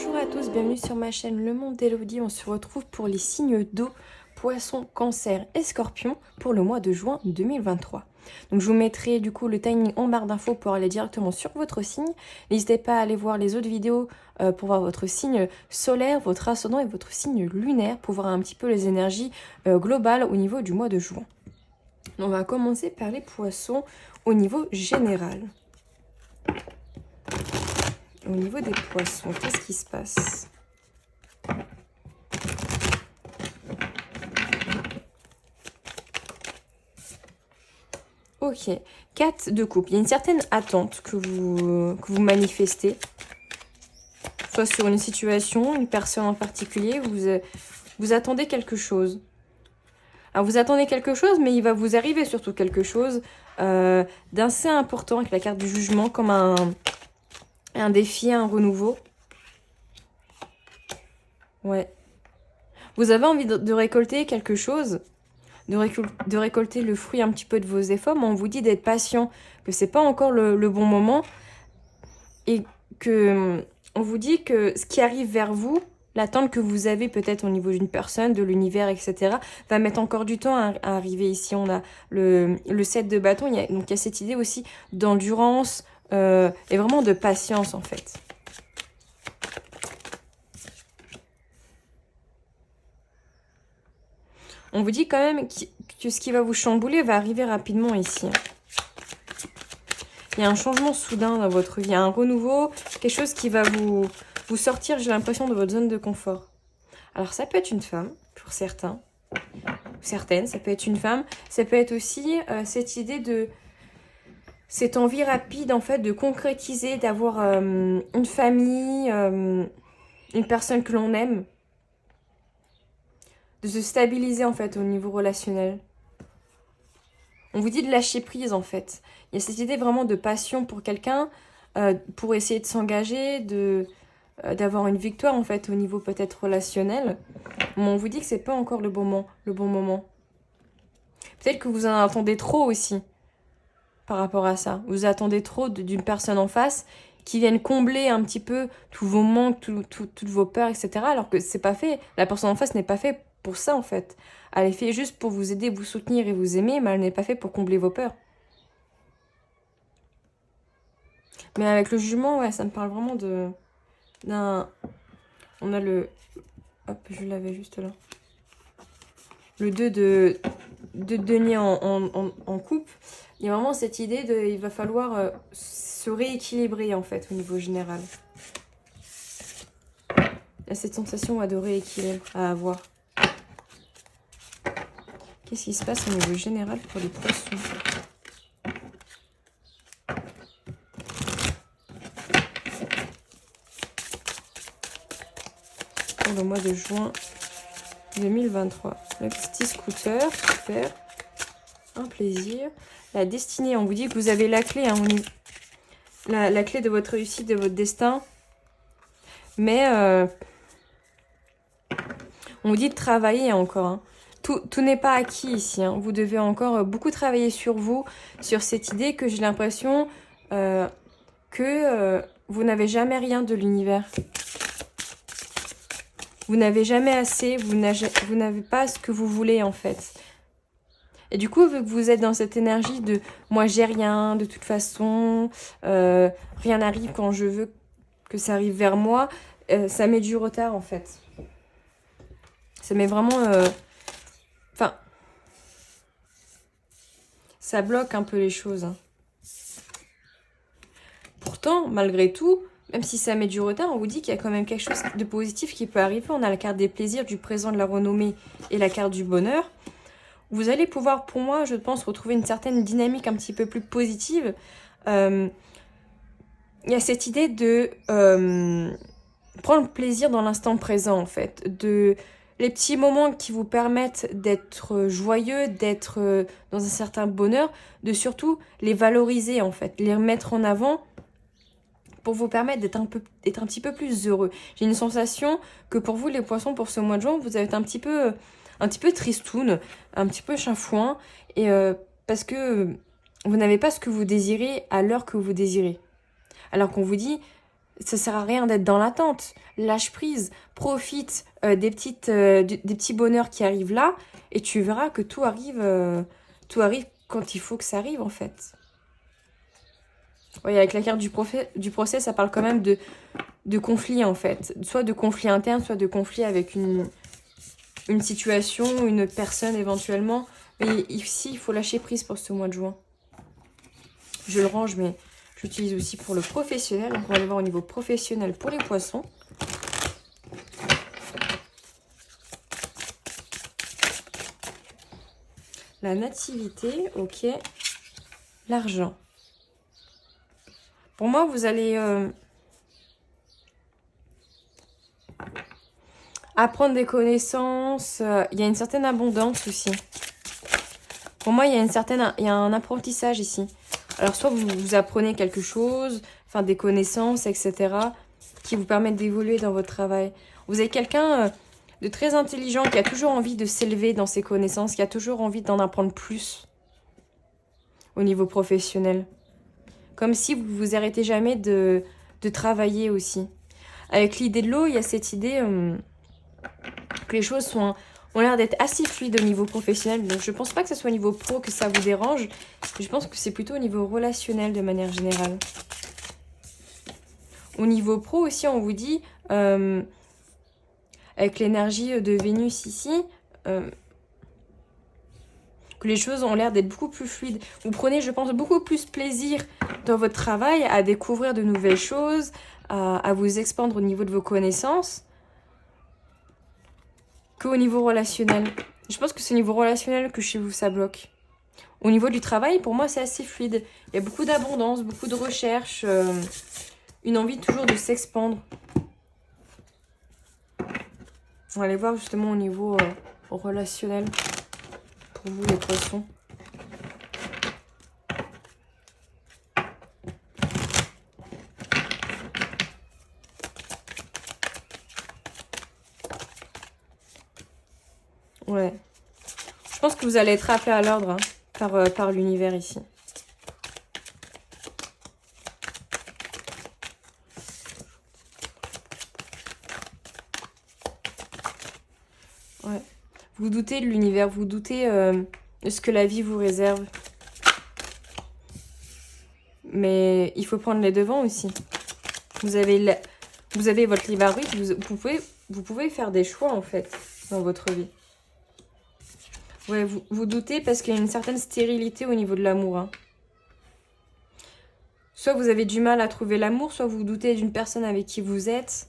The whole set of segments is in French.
Bonjour à tous, bienvenue sur ma chaîne Le Monde d'Elodie. On se retrouve pour les signes d'eau, Poisson, Cancer et Scorpion pour le mois de juin 2023. Donc je vous mettrai du coup le timing en barre d'infos pour aller directement sur votre signe. N'hésitez pas à aller voir les autres vidéos pour voir votre signe solaire, votre ascendant et votre signe lunaire pour voir un petit peu les énergies globales au niveau du mois de juin. On va commencer par les poissons au niveau général. Au niveau des poissons, qu'est-ce qui se passe? Ok, 4 de coupe. Il y a une certaine attente que vous manifestez. Soit sur une situation, une personne en particulier, vous attendez quelque chose. Alors vous attendez quelque chose, mais il va vous arriver surtout quelque chose d'assez important avec la carte du jugement, comme un défi, un renouveau. Ouais. Vous avez envie de récolter quelque chose, de récolter le fruit un petit peu de vos efforts, mais on vous dit d'être patient, que c'est pas encore le bon moment, et que on vous dit que ce qui arrive vers vous, l'attente que vous avez peut-être au niveau d'une personne, de l'univers, etc., va mettre encore du temps à arriver ici. On a le 7 de bâton, donc il y a cette idée aussi d'endurance et vraiment de patience en fait. On vous dit quand même que ce qui va vous chambouler va arriver rapidement ici. Il y a un changement soudain dans votre vie, il y a un renouveau, quelque chose qui va vous sortir, j'ai l'impression, de votre zone de confort. Alors ça peut être une femme, pour certains, certaines, ça peut être une femme, ça peut être aussi cette idée de... cette envie rapide, en fait, de concrétiser, d'avoir une famille, une personne que l'on aime, de se stabiliser, en fait, au niveau relationnel. On vous dit de lâcher prise, en fait. Il y a cette idée vraiment de passion pour quelqu'un, pour essayer de s'engager, d'avoir une victoire, en fait, au niveau peut-être relationnel. Mais on vous dit que c'est pas encore le bon moment. Peut-être que vous en attendez trop aussi, par rapport à ça. Vous attendez trop d'une personne en face qui vienne combler un petit peu tous vos manques, toutes vos peurs, etc. Alors que c'est pas fait. La personne en face n'est pas faite pour ça, en fait. Elle est faite juste pour vous aider, vous soutenir et vous aimer, mais elle n'est pas faite pour combler vos peurs. Mais avec le jugement, ouais, ça me parle vraiment d'un... On a le... Hop, je l'avais juste là. Le 2 de denier en coupe. Il y a vraiment cette idée de... Il va falloir se rééquilibrer, en fait, au niveau général. Il y a cette sensation de rééquilibre à avoir. Qu'est-ce qui se passe au niveau général pour les poissons ? Pour le mois de juin 2023. Le petit scooter, super. Un plaisir. La destinée, on vous dit que vous avez la clé, hein, la clé de votre réussite, de votre destin. Mais on vous dit de travailler encore. Hein. Tout n'est pas acquis ici. Hein. Vous devez encore beaucoup travailler sur vous, sur cette idée que j'ai l'impression que vous n'avez jamais rien de l'univers. Vous n'avez jamais assez, vous n'avez pas ce que vous voulez en fait. Et du coup, vu que vous êtes dans cette énergie de « moi j'ai rien, de toute façon, rien n'arrive quand je veux que ça arrive vers moi », ça met du retard en fait. Ça met vraiment... Enfin, ça bloque un peu les choses. Hein. Pourtant, malgré tout, même si ça met du retard, on vous dit qu'il y a quand même quelque chose de positif qui peut arriver. On a la carte des plaisirs, du présent, de la renommée et la carte du bonheur. Vous allez pouvoir, pour moi, je pense, retrouver une certaine dynamique un petit peu plus positive. Il y a cette idée de prendre plaisir dans l'instant présent, en fait. Les petits moments qui vous permettent d'être joyeux, d'être dans un certain bonheur, de surtout les valoriser, en fait, les remettre en avant pour vous permettre d'être un petit peu plus heureux. J'ai une sensation que pour vous, les poissons, pour ce mois de juin, vous allez être un petit peu tristoun, un petit peu chafouin, et parce que vous n'avez pas ce que vous désirez à l'heure que vous désirez. Alors qu'on vous dit, ça sert à rien d'être dans l'attente. Lâche prise, profite des petits bonheurs qui arrivent là, et tu verras que tout arrive quand il faut que ça arrive en fait. Oui, avec la carte du procès, ça parle quand même de conflit en fait. Soit de conflit interne, soit de conflit avec une situation, une personne éventuellement. Mais ici, il faut lâcher prise pour ce mois de juin. Je le range, mais j'utilise aussi pour le professionnel. On va aller voir au niveau professionnel pour les poissons. La nativité, ok. L'argent. Pour moi, vous allez apprendre des connaissances. Il y a une certaine abondance aussi. Pour moi, il y a un apprentissage ici. Alors, soit vous apprenez quelque chose, enfin des connaissances, etc., qui vous permettent d'évoluer dans votre travail. Vous avez quelqu'un de très intelligent qui a toujours envie de s'élever dans ses connaissances, qui a toujours envie d'en apprendre plus au niveau professionnel. Comme si vous vous arrêtez jamais de travailler aussi. Avec l'idée de l'eau, il y a cette idée que les choses ont l'air d'être assez fluides au niveau professionnel. Donc je pense pas que ce soit au niveau pro que ça vous dérange. Je pense que c'est plutôt au niveau relationnel de manière générale. Au niveau pro aussi, on vous dit, avec l'énergie de Vénus ici, que les choses ont l'air d'être beaucoup plus fluides. Vous prenez, je pense, beaucoup plus plaisir dans votre travail à découvrir de nouvelles choses, à vous expandre au niveau de vos connaissances, qu'au niveau relationnel. Je pense que c'est au niveau relationnel que chez vous, ça bloque. Au niveau du travail, pour moi, c'est assez fluide. Il y a beaucoup d'abondance, beaucoup de recherche, une envie toujours de s'expandre. On va aller voir justement au niveau relationnel pour vous, les poissons. Ouais. Je pense que vous allez être rappelé à l'ordre par l'univers ici. Ouais. Vous doutez de l'univers, vous doutez de ce que la vie vous réserve. Mais il faut prendre les devants aussi. Vous avez votre libre arbitre, vous pouvez faire des choix en fait dans votre vie. Ouais, vous doutez parce qu'il y a une certaine stérilité au niveau de l'amour. Hein. Soit vous avez du mal à trouver l'amour, soit vous doutez d'une personne avec qui vous êtes.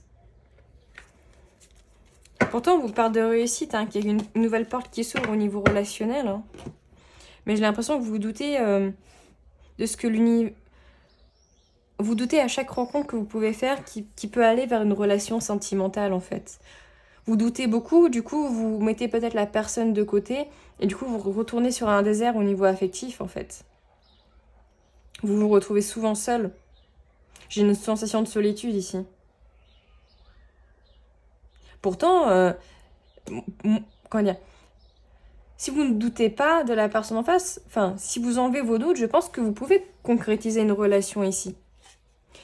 Pourtant, on vous parle de réussite, hein, qu'il y a une nouvelle porte qui s'ouvre au niveau relationnel. Hein. Mais j'ai l'impression que vous doutez de ce que l'univers... Vous doutez à chaque rencontre que vous pouvez faire qui peut aller vers une relation sentimentale, en fait. Vous doutez beaucoup, du coup, vous mettez peut-être la personne de côté, et du coup, vous retournez sur un désert au niveau affectif, en fait. Vous vous retrouvez souvent seul. J'ai une sensation de solitude ici. Pourtant, comment dire, si vous ne doutez pas de la personne en face, enfin, si vous enlevez vos doutes, je pense que vous pouvez concrétiser une relation ici.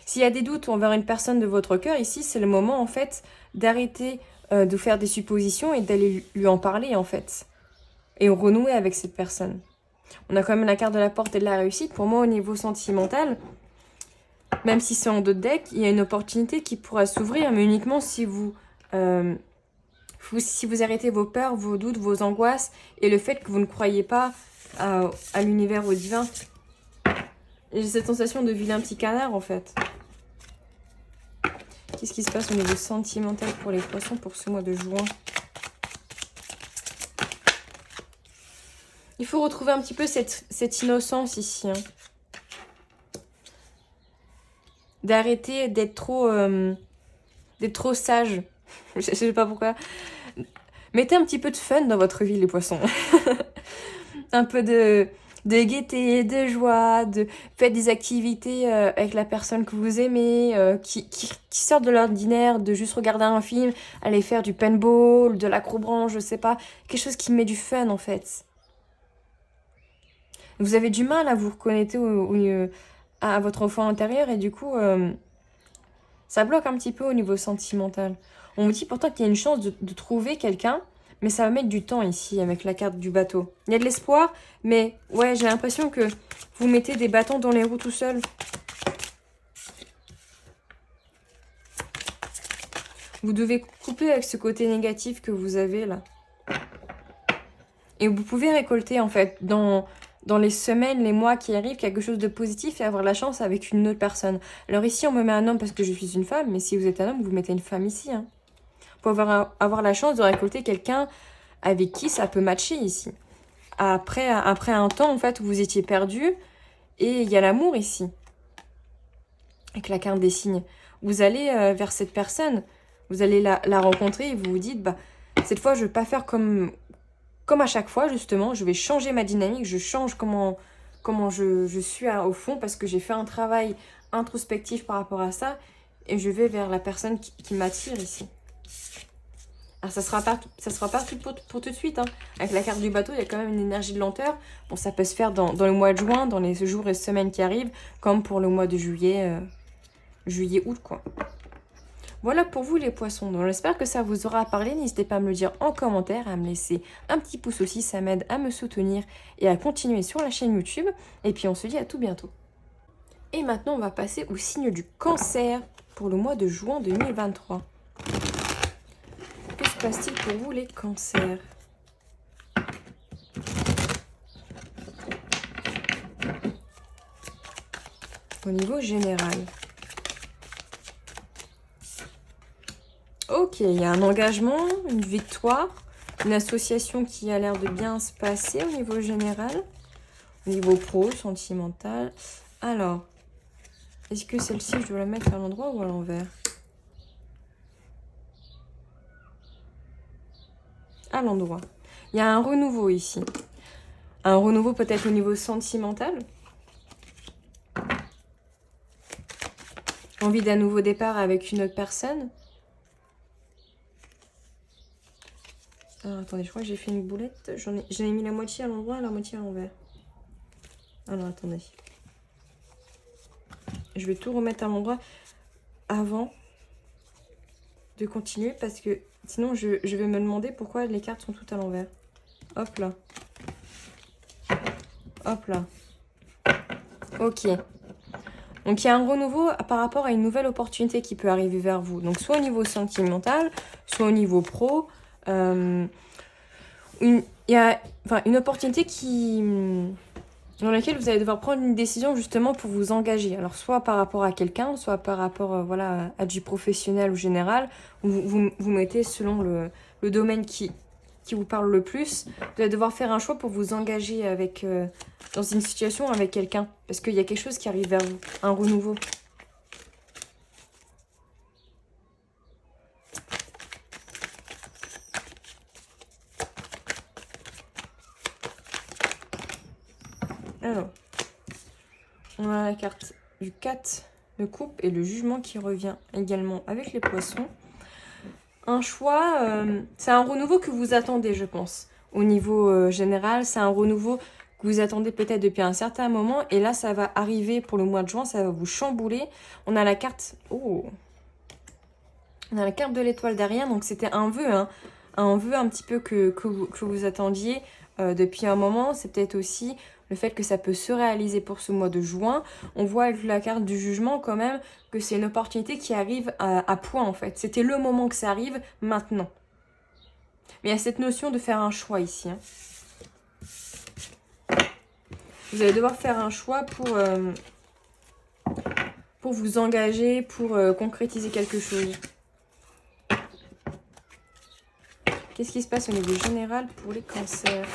S'il y a des doutes envers une personne de votre cœur, ici, c'est le moment, en fait, d'arrêter de faire des suppositions et d'aller lui en parler, en fait. Et renouer avec cette personne. On a quand même la carte de la porte et de la réussite. Pour moi, au niveau sentimental, même si c'est en dos de deck, il y a une opportunité qui pourra s'ouvrir, mais uniquement si vous arrêtez vos peurs, vos doutes, vos angoisses et le fait que vous ne croyez pas à l'univers, au divin. J'ai cette sensation de vilain petit canard, en fait. Qu'est-ce qui se passe au niveau sentimental pour les poissons pour ce mois de juin? Il faut retrouver un petit peu cette innocence ici. Hein. D'arrêter d'être trop sage. Je sais pas pourquoi. Mettez un petit peu de fun dans votre vie, les poissons. Un peu de gaieté, de joie, faites des activités avec la personne que vous aimez, qui sortent de l'ordinaire, de juste regarder un film, aller faire du paintball, de l'acrobranche, je sais pas. Quelque chose qui met du fun, en fait. Vous avez du mal à vous reconnecter à votre enfant intérieur et du coup, Ça bloque un petit peu au niveau sentimental. On vous dit pourtant qu'il y a une chance de trouver quelqu'un, mais ça va mettre du temps ici avec la carte du bateau. Il y a de l'espoir, mais ouais, j'ai l'impression que vous mettez des bâtons dans les roues tout seul. Vous devez couper avec ce côté négatif que vous avez là. Et vous pouvez récolter en fait dans les semaines, les mois qui arrivent, quelque chose de positif et avoir la chance avec une autre personne. Alors ici, on me met un homme parce que je suis une femme, mais si vous êtes un homme, vous mettez une femme ici. Hein. Pour avoir la chance de récolter quelqu'un avec qui ça peut matcher ici. Après un temps, en fait, où vous étiez perdu, et il y a l'amour ici. Avec la carte des signes. Vous allez vers cette personne, vous allez la rencontrer et vous vous dites, bah, cette fois, je ne vais pas faire comme à chaque fois, justement, je vais changer ma dynamique, je change comment je suis au fond parce que j'ai fait un travail introspectif par rapport à ça et je vais vers la personne qui m'attire ici. Alors, ça sera pas tout pour tout de suite. Hein. Avec la carte du bateau, il y a quand même une énergie de lenteur. Bon, ça peut se faire dans le mois de juin, dans les jours et semaines qui arrivent, comme pour le mois de juillet, juillet-août, quoi. Voilà pour vous les poissons. Donc j'espère que ça vous aura parlé. N'hésitez pas à me le dire en commentaire, à me laisser un petit pouce aussi. Ça m'aide à me soutenir et à continuer sur la chaîne YouTube. Et puis on se dit à tout bientôt. Et maintenant on va passer au signe du Cancer pour le mois de juin 2023. Que se passe-t-il pour vous les cancers? Au niveau général. Ok, il y a un engagement, une victoire, une association qui a l'air de bien se passer au niveau général, au niveau pro, sentimental. Alors, est-ce que celle-ci, je dois la mettre à l'endroit ou à l'envers? À l'endroit. Il y a un renouveau ici. Un renouveau peut-être au niveau sentimental. Envie d'un nouveau départ avec une autre personne. Alors, attendez, je crois que j'ai fait une boulette. J'en ai mis la moitié à l'endroit et la moitié à l'envers. Alors, attendez. Je vais tout remettre à l'endroit avant de continuer parce que sinon, je vais me demander pourquoi les cartes sont toutes à l'envers. Hop là. Hop là. Ok. Donc, il y a un renouveau par rapport à une nouvelle opportunité qui peut arriver vers vous. Donc, soit au niveau sentimental, soit au niveau pro. Il y a une opportunité dans laquelle vous allez devoir prendre une décision justement pour vous engager. Alors, soit par rapport à quelqu'un, soit par rapport voilà, à du professionnel ou général. Vous mettez selon le domaine qui vous parle le plus. Vous allez devoir faire un choix pour vous engager dans une situation avec quelqu'un. Parce qu'il y a quelque chose qui arrive vers vous, un renouveau. Alors, on a la carte du 4 de coupe et le jugement qui revient également avec les poissons. Un choix, c'est un renouveau que vous attendez, je pense. Au niveau général, c'est un renouveau que vous attendez peut-être depuis un certain moment. Et là, ça va arriver pour le mois de juin, ça va vous chambouler. On a la carte... Oh, on a la carte de l'étoile derrière, donc c'était un vœu, hein. Un vœu un petit peu que vous attendiez depuis un moment. C'est peut-être aussi le fait que ça peut se réaliser pour ce mois de juin. On voit avec la carte du jugement quand même que c'est une opportunité qui arrive à point en fait. C'était le moment que ça arrive maintenant. Mais il y a cette notion de faire un choix ici. Hein. Vous allez devoir faire un choix pour vous engager, pour concrétiser quelque chose. Qu'est-ce qui se passe au niveau général pour les cancers ?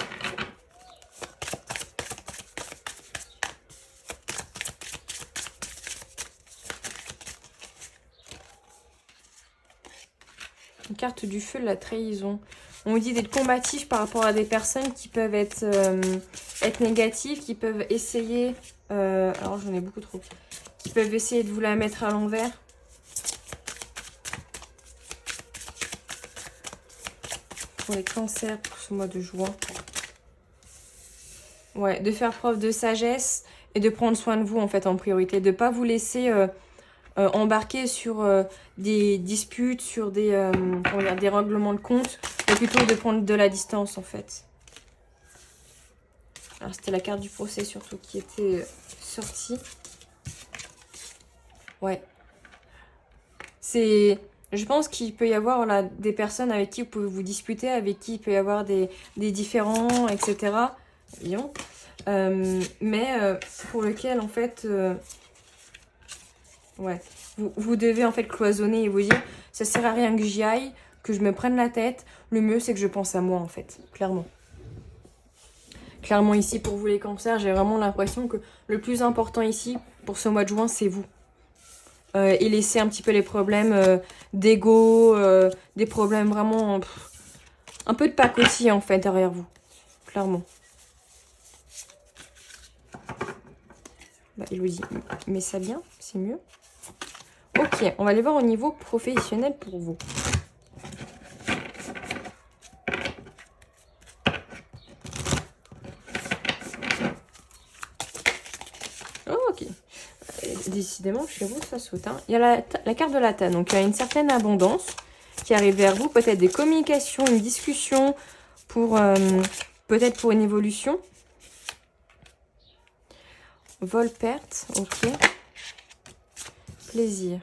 Une carte du feu, la trahison. On vous dit d'être combatif par rapport à des personnes qui peuvent être négatives, qui peuvent essayer... alors j'en ai beaucoup trop. Qui peuvent essayer de vous la mettre à l'envers. Pour les cancers pour ce mois de juin. Ouais, de faire preuve de sagesse et de prendre soin de vous en fait en priorité. De ne pas vous laisser embarquer sur des disputes, sur des, comment dire, des règlements de compte, mais plutôt de prendre de la distance en fait. Alors c'était la carte du procès surtout qui était sortie. Ouais. Je pense qu'il peut y avoir voilà, des personnes avec qui vous pouvez vous disputer, avec qui il peut y avoir des différends, etc. Bien. Mais pour lequel en fait... ouais. Vous devez en fait cloisonner et vous dire ça sert à rien que j'y aille, que je me prenne la tête. Le mieux c'est que je pense à moi en fait, clairement. Clairement ici pour vous les cancers, j'ai vraiment l'impression que le plus important ici pour ce mois de juin c'est vous. Et laisser un petit peu les problèmes d'ego, des problèmes vraiment... un peu de pacotille en fait derrière vous, clairement. Bah, il vous dit, mais ça bien, c'est mieux. Ok, on va aller voir au niveau professionnel pour vous. Oh, ok. Décidément, chez vous, ça saute. Hein. Il y a la carte de la Tane. Donc, il y a une certaine abondance qui arrive vers vous. Peut-être des communications, une discussion pour peut-être pour une évolution. Vol-perte, ok. Plaisir.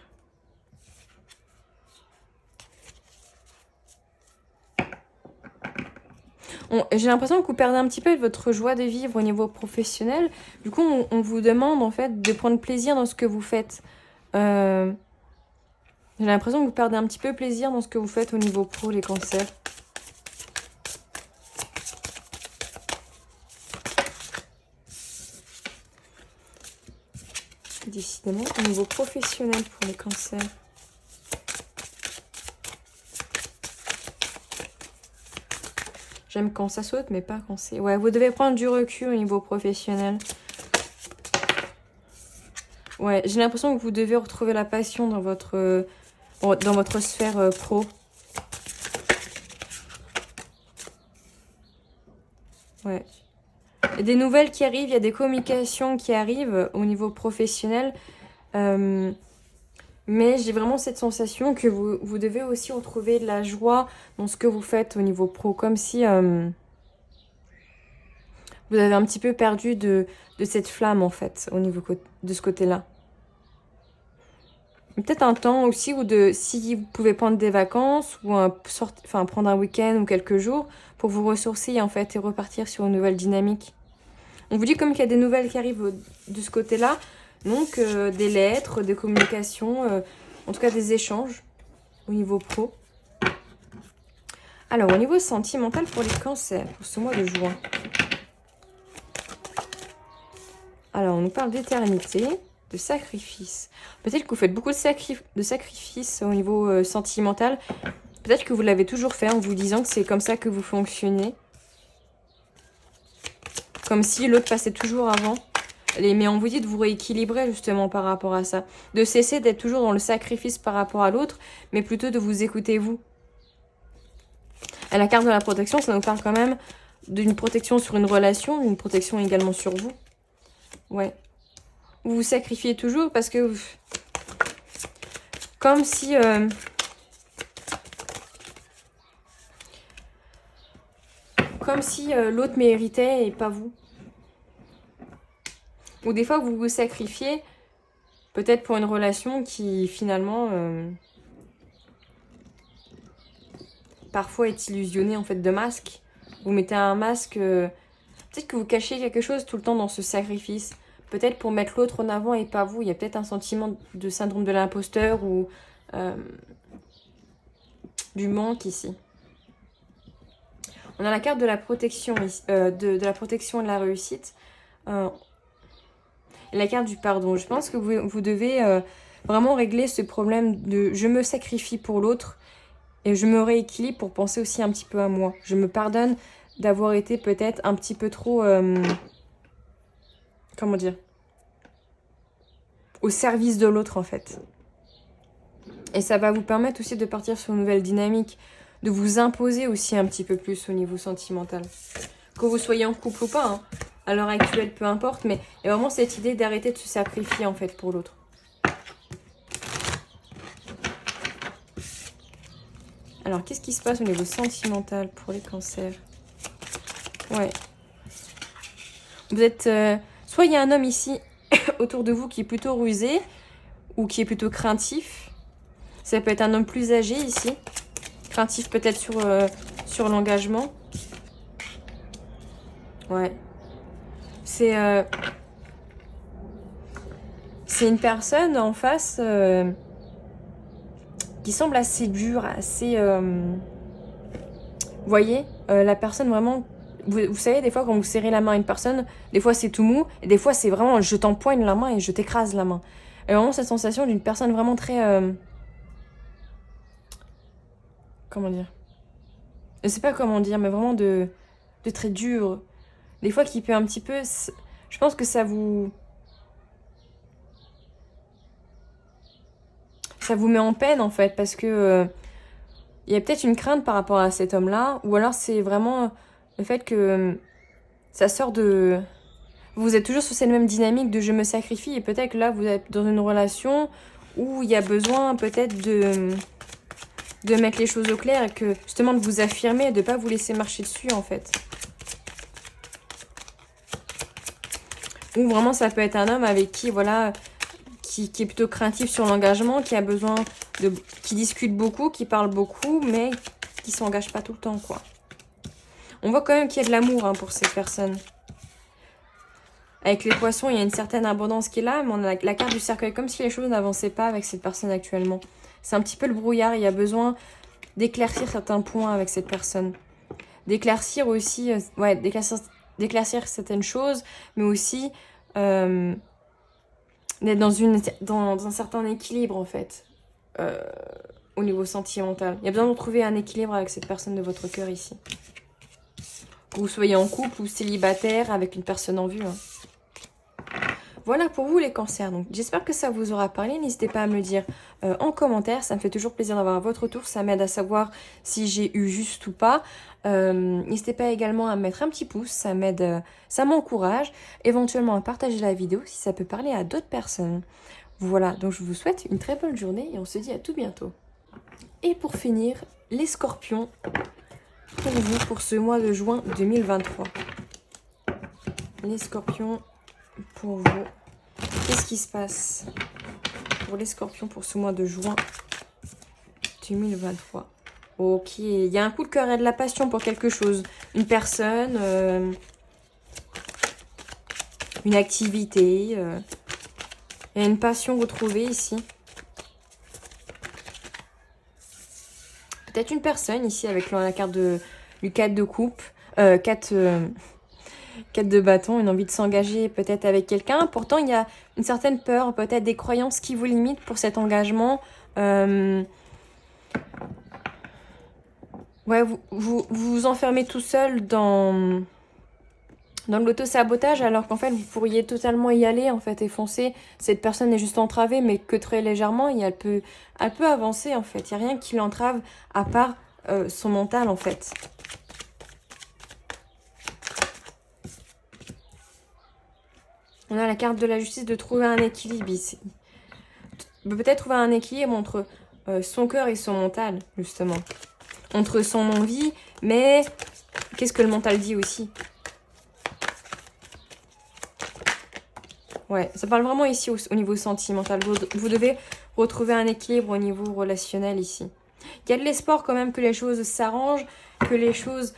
J'ai l'impression que vous perdez un petit peu votre joie de vivre au niveau professionnel. Du coup, on vous demande en fait de prendre plaisir dans ce que vous faites. J'ai l'impression que vous perdez un petit peu plaisir dans ce que vous faites au niveau pro, les cancers. Décidément, au niveau professionnel pour les cancers. J'aime quand ça saute, mais pas quand c'est... Ouais, vous devez prendre du recul au niveau professionnel. Ouais, j'ai l'impression que vous devez retrouver la passion dans votre sphère pro. Ouais. Il y a des nouvelles qui arrivent, il y a des communications qui arrivent au niveau professionnel. Mais j'ai vraiment cette sensation que vous devez aussi retrouver de la joie dans ce que vous faites au niveau pro. Comme si vous avez un petit peu perdu de cette flamme, en fait, au niveau de ce côté-là. Peut-être un temps aussi où si vous pouvez prendre des vacances ou prendre un week-end ou quelques jours pour vous ressourcer, en fait, et repartir sur une nouvelle dynamique. On vous dit comme qu'il y a des nouvelles qui arrivent de ce côté-là. Donc, des lettres, des communications, en tout cas des échanges au niveau pro. Alors, au niveau sentimental pour les cancers, pour ce mois de juin. Alors, on nous parle d'éternité, de sacrifice. Peut-être que vous faites beaucoup de sacrifices au niveau sentimental. Peut-être que vous l'avez toujours fait en vous disant que c'est comme ça que vous fonctionnez. Comme si l'autre passait toujours avant. Mais on vous dit de vous rééquilibrer justement par rapport à ça. De cesser d'être toujours dans le sacrifice par rapport à l'autre, mais plutôt de vous écouter vous. À la carte de la protection, ça nous parle quand même d'une protection sur une relation, une protection également sur vous. Ouais. Vous vous sacrifiez toujours parce que... Comme si... Comme si l'autre méritait et pas vous. Ou des fois, vous vous sacrifiez peut-être pour une relation qui, finalement, parfois est illusionnée, en fait, de masque. Vous mettez un masque... peut-être que vous cachez quelque chose tout le temps dans ce sacrifice. Peut-être pour mettre l'autre en avant et pas vous. Il y a peut-être un sentiment de syndrome de l'imposteur ou du manque ici. On a la carte de la protection, de la protection et de la réussite. Et la carte du pardon. Je pense que vous devez vraiment régler ce problème de je me sacrifie pour l'autre et je me rééquilibre pour penser aussi un petit peu à moi. Je me pardonne d'avoir été peut-être un petit peu trop... comment dire, au service de l'autre en fait. Et ça va vous permettre aussi de partir sur une nouvelle dynamique, de vous imposer aussi un petit peu plus au niveau sentimental. Que vous soyez en couple ou pas, hein, à l'heure actuelle, peu importe, mais il y a vraiment cette idée d'arrêter de se sacrifier en fait pour l'autre. Alors, qu'est-ce qui se passe au niveau sentimental pour les cancers? Ouais. Vous êtes... soit il y a un homme ici autour de vous qui est plutôt rusé ou qui est plutôt craintif. Ça peut être un homme plus âgé ici. Craintif peut-être sur l'engagement. Ouais. C'est une personne en face qui semble assez dure, assez... vous voyez, la personne vraiment... Vous savez, des fois, quand vous serrez la main à une personne, des fois c'est tout mou, et des fois c'est vraiment je t'empoigne la main et je t'écrase la main. Et vraiment cette sensation d'une personne vraiment très... comment dire? Je sais pas comment dire, mais vraiment de très dur. Des fois qui peut un petit peu... Je pense que ça vous met en peine en fait, parce que il y a peut-être une crainte par rapport à cet homme-là, ou alors c'est vraiment le fait que ça sort de... Vous êtes toujours sur cette même dynamique de je me sacrifie, et peut-être que là vous êtes dans une relation où il y a besoin peut-être de mettre les choses au clair et que justement de vous affirmer et de ne pas vous laisser marcher dessus en fait. Ou vraiment ça peut être un homme avec qui voilà qui est plutôt craintif sur l'engagement, qui a besoin de... qui discute beaucoup, qui parle beaucoup, mais qui s'engage pas tout le temps quoi. On voit quand même qu'il y a de l'amour hein, pour ces personnes. Avec les poissons, il y a une certaine abondance qui est là, mais on a la carte du cercueil, comme si les choses n'avançaient pas avec cette personne actuellement. C'est un petit peu le brouillard, il y a besoin d'éclaircir certains points avec cette personne. D'éclaircir aussi, ouais, d'éclaircir certaines choses, mais aussi d'être dans un certain équilibre en fait, au niveau sentimental. Il y a besoin de trouver un équilibre avec cette personne de votre cœur ici. Que vous soyez en couple ou célibataire avec une personne en vue. Hein. Voilà pour vous les cancers. Donc j'espère que ça vous aura parlé. N'hésitez pas à me le dire en commentaire. Ça me fait toujours plaisir d'avoir votre retour. Ça m'aide à savoir si j'ai eu juste ou pas. N'hésitez pas également à mettre un petit pouce. Ça m'aide, ça m'encourage. Éventuellement à partager la vidéo si ça peut parler à d'autres personnes. Voilà, donc je vous souhaite une très bonne journée et on se dit à tout bientôt. Et pour finir, les scorpions pour vous pour ce mois de juin 2023. Les scorpions pour vous. Qu'est-ce qui se passe pour les scorpions pour ce mois de juin 2023? Ok, il y a un coup de cœur et de la passion pour quelque chose. Une personne, une activité. Il y a une passion retrouvée ici. Peut-être une personne ici avec la carte du 4 de coupe. 4 de bâton, une envie de s'engager peut-être avec quelqu'un. Pourtant, il y a une certaine peur, peut-être des croyances qui vous limitent pour cet engagement. Ouais, vous enfermez tout seul dans l'auto-sabotage alors qu'en fait, vous pourriez totalement y aller en fait et foncer. Cette personne est juste entravée, mais que très légèrement, et elle peut avancer en fait. Il n'y a rien qui l'entrave à part son mental en fait. On a la carte de la justice de trouver un équilibre ici. Peut-être trouver un équilibre entre son cœur et son mental, justement. Entre son envie, mais qu'est-ce que le mental dit aussi? Ouais, ça parle vraiment ici au niveau sentimental. Vous devez retrouver un équilibre au niveau relationnel ici. Il y a de l'espoir quand même que les choses s'arrangent, que les choses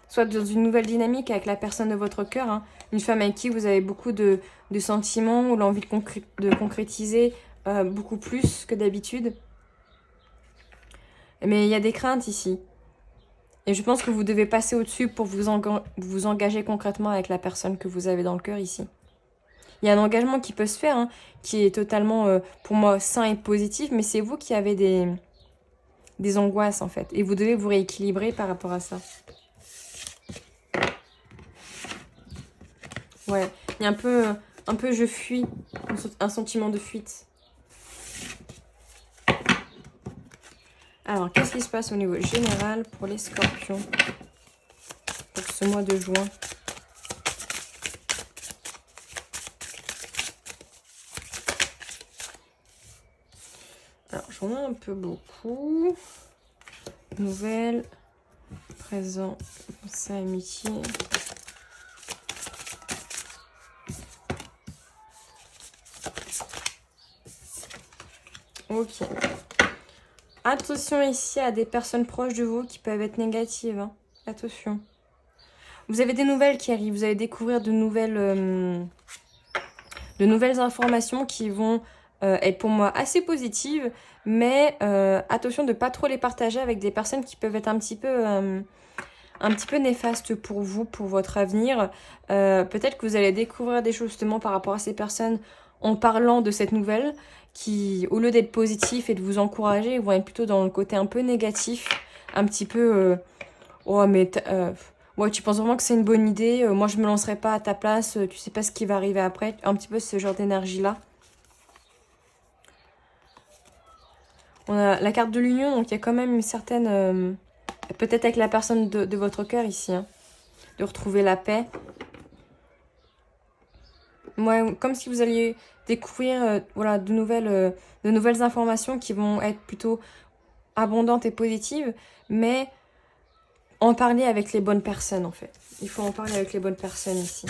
soient dans une nouvelle dynamique avec la personne de votre cœur. Hein. Une femme avec qui vous avez beaucoup de sentiments ou l'envie de concrétiser beaucoup plus que d'habitude. Mais il y a des craintes ici. Et je pense que vous devez passer au-dessus pour vous engager concrètement avec la personne que vous avez dans le cœur ici. Il y a un engagement qui peut se faire, hein, qui est totalement, pour moi, sain et positif, mais c'est vous qui avez des angoisses, en fait. Et vous devez vous rééquilibrer par rapport à ça. Ouais, il y a un peu je fuis, un sentiment de fuite. Alors, qu'est-ce qui se passe au niveau général pour les scorpions pour ce mois de juin? Alors, j'en ai un peu beaucoup. Nouvelle, présent, ça, amitié. Ok. Attention ici à des personnes proches de vous qui peuvent être négatives. Hein. Attention. Vous avez des nouvelles qui arrivent. Vous allez découvrir de nouvelles informations qui vont être pour moi assez positives. Mais attention de ne pas trop les partager avec des personnes qui peuvent être un petit peu néfastes pour vous, pour votre avenir. Peut-être que vous allez découvrir des choses justement par rapport à ces personnes en parlant de cette nouvelle qui, au lieu d'être positif et de vous encourager, vont être plutôt dans le côté un peu négatif, un petit peu oh mais ouais, tu penses vraiment que c'est une bonne idée, moi je me lancerai pas à ta place, tu sais pas ce qui va arriver après, un petit peu ce genre d'énergie là. On a la carte de l'union, donc il y a quand même une certaine peut-être avec la personne de votre cœur ici, hein, de retrouver la paix. Ouais, comme si vous alliez découvrir voilà, de nouvelles informations qui vont être plutôt abondantes et positives, mais en parler avec les bonnes personnes en fait. Il faut en parler avec les bonnes personnes ici.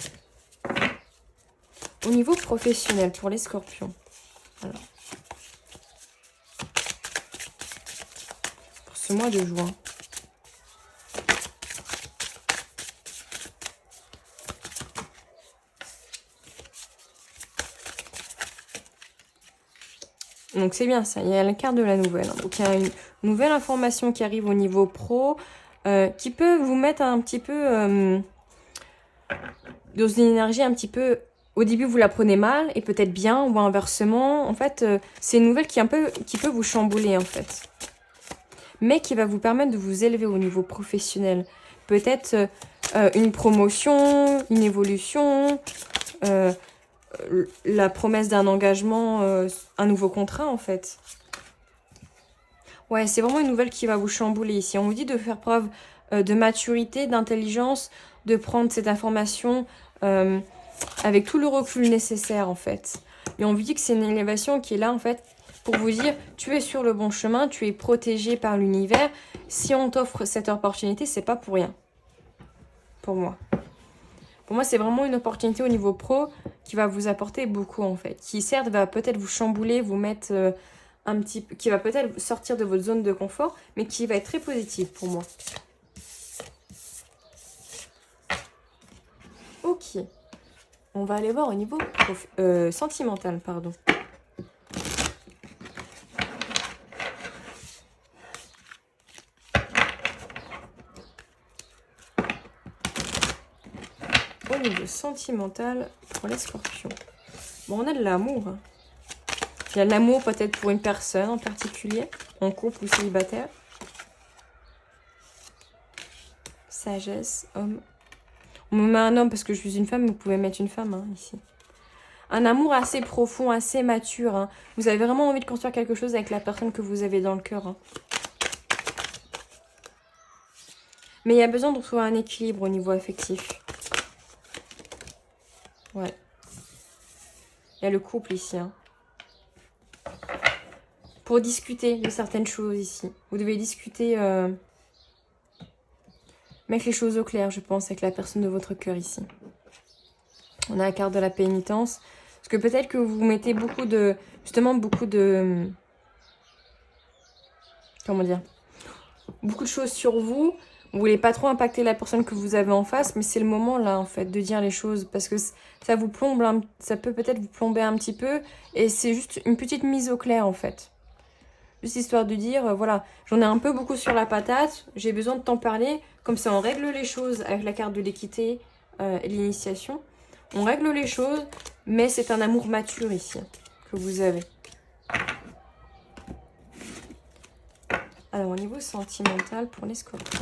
Au niveau professionnel, pour les scorpions, alors, pour ce mois de juin, donc c'est bien ça, il y a la carte de la nouvelle. Hein. Donc il y a une nouvelle information qui arrive au niveau pro, qui peut vous mettre un petit peu dans une énergie un petit peu... Au début, vous la prenez mal, et peut-être bien, ou inversement. En fait, c'est une nouvelle qui peut vous chambouler, en fait. Mais qui va vous permettre de vous élever au niveau professionnel. Peut-être une promotion, une évolution, la promesse d'un engagement, un nouveau contrat, en fait. Ouais, c'est vraiment une nouvelle qui va vous chambouler ici. On vous dit de faire preuve de maturité, d'intelligence, de prendre cette information avec tout le recul nécessaire, en fait. Et on vous dit que c'est une élévation qui est là, en fait, pour vous dire, tu es sur le bon chemin, tu es protégé par l'univers. Si on t'offre cette opportunité, c'est pas pour rien. Pour moi. Pour moi, c'est vraiment une opportunité au niveau pro qui va vous apporter beaucoup, en fait. Qui, certes, va peut-être vous chambouler, vous mettre qui va peut-être sortir de votre zone de confort, mais qui va être très positive pour moi. Ok. On va aller voir au niveau sentimental, pardon. Au niveau sentimental pour les scorpions. Bon, on a de l'amour. Hein. Il y a de l'amour peut-être pour une personne en particulier, en couple ou célibataire. Sagesse, homme. On me met un homme parce que je suis une femme, vous pouvez mettre une femme hein, ici. Un amour assez profond, assez mature. Hein. Vous avez vraiment envie de construire quelque chose avec la personne que vous avez dans le cœur. Hein. Mais il y a besoin de trouver un équilibre au niveau affectif. Ouais. Il y a le couple ici. Hein. Pour discuter de certaines choses ici. Vous devez discuter... mettre les choses au clair, je pense, avec la personne de votre cœur ici. On a la carte de la pénitence. Parce que peut-être que vous mettez beaucoup de... Justement, beaucoup de... Comment dire? Beaucoup de choses sur vous. Vous voulez pas trop impacter la personne que vous avez en face, mais c'est le moment là, en fait, de dire les choses. Parce que ça vous plombe, ça peut peut-être vous plomber un petit peu. Et c'est juste une petite mise au clair, en fait. Juste histoire de dire, voilà, j'en ai un peu beaucoup sur la patate, j'ai besoin de t'en parler. Comme ça, on règle les choses avec la carte de l'équité et l'initiation. On règle les choses, mais c'est un amour mature ici que vous avez. Alors, au niveau sentimental pour les scorpions.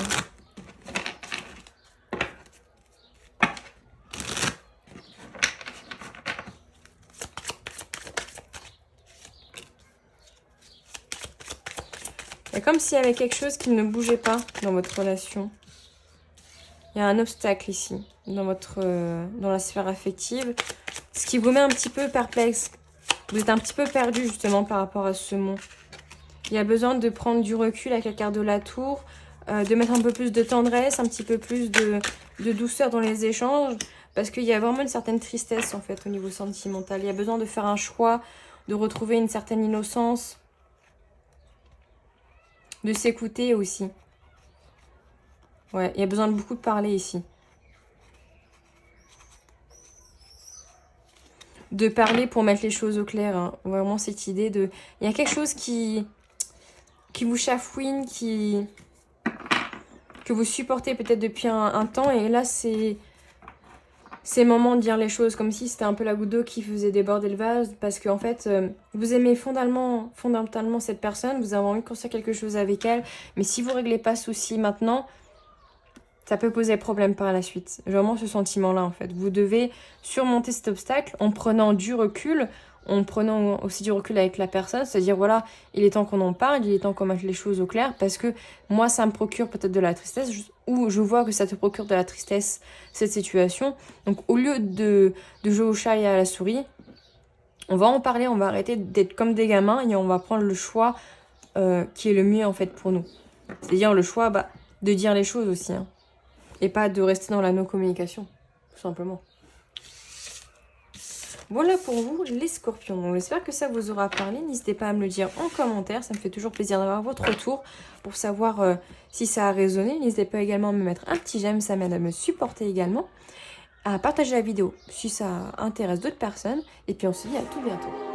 C'est comme s'il y avait quelque chose qui ne bougeait pas dans votre relation. Il y a un obstacle ici, dans la sphère affective. Ce qui vous met un petit peu perplexe. Vous êtes un petit peu perdu justement par rapport à ce mot. Il y a besoin de prendre du recul avec la carte de la tour, de mettre un peu plus de tendresse, un petit peu plus de douceur dans les échanges, parce qu'il y a vraiment une certaine tristesse en fait au niveau sentimental. Il y a besoin de faire un choix, de retrouver une certaine innocence, de s'écouter aussi. Ouais, il y a besoin de beaucoup de parler ici. De parler pour mettre les choses au clair. Hein. Vraiment cette idée de... Il y a quelque chose qui vous chafouine, que vous supportez peut-être depuis un temps. Et là, c'est le moment de dire les choses. Comme si c'était un peu la goutte d'eau qui faisait déborder le vase. Parce qu'en fait, vous aimez fondamentalement cette personne. Vous avez envie de construire quelque chose avec elle. Mais si vous ne réglez pas ce souci maintenant... ça peut poser problème par la suite. Vraiment ce sentiment-là, en fait. Vous devez surmonter cet obstacle en prenant du recul, en prenant aussi du recul avec la personne. C'est-à-dire, voilà, il est temps qu'on en parle, il est temps qu'on mette les choses au clair, parce que moi, ça me procure peut-être de la tristesse, ou je vois que ça te procure de la tristesse, cette situation. Donc, au lieu de jouer au chat et à la souris, on va en parler, on va arrêter d'être comme des gamins, et on va prendre le choix qui est le mieux, en fait, pour nous. C'est-à-dire le choix de dire les choses aussi, hein. Et pas de rester dans la non-communication, tout simplement. Voilà pour vous, les scorpions. J'espère que ça vous aura parlé. N'hésitez pas à me le dire en commentaire. Ça me fait toujours plaisir d'avoir votre retour pour savoir si ça a résonné. N'hésitez pas également à me mettre un petit j'aime. Ça m'aide à me supporter également. À partager la vidéo si ça intéresse d'autres personnes. Et puis on se dit à tout bientôt.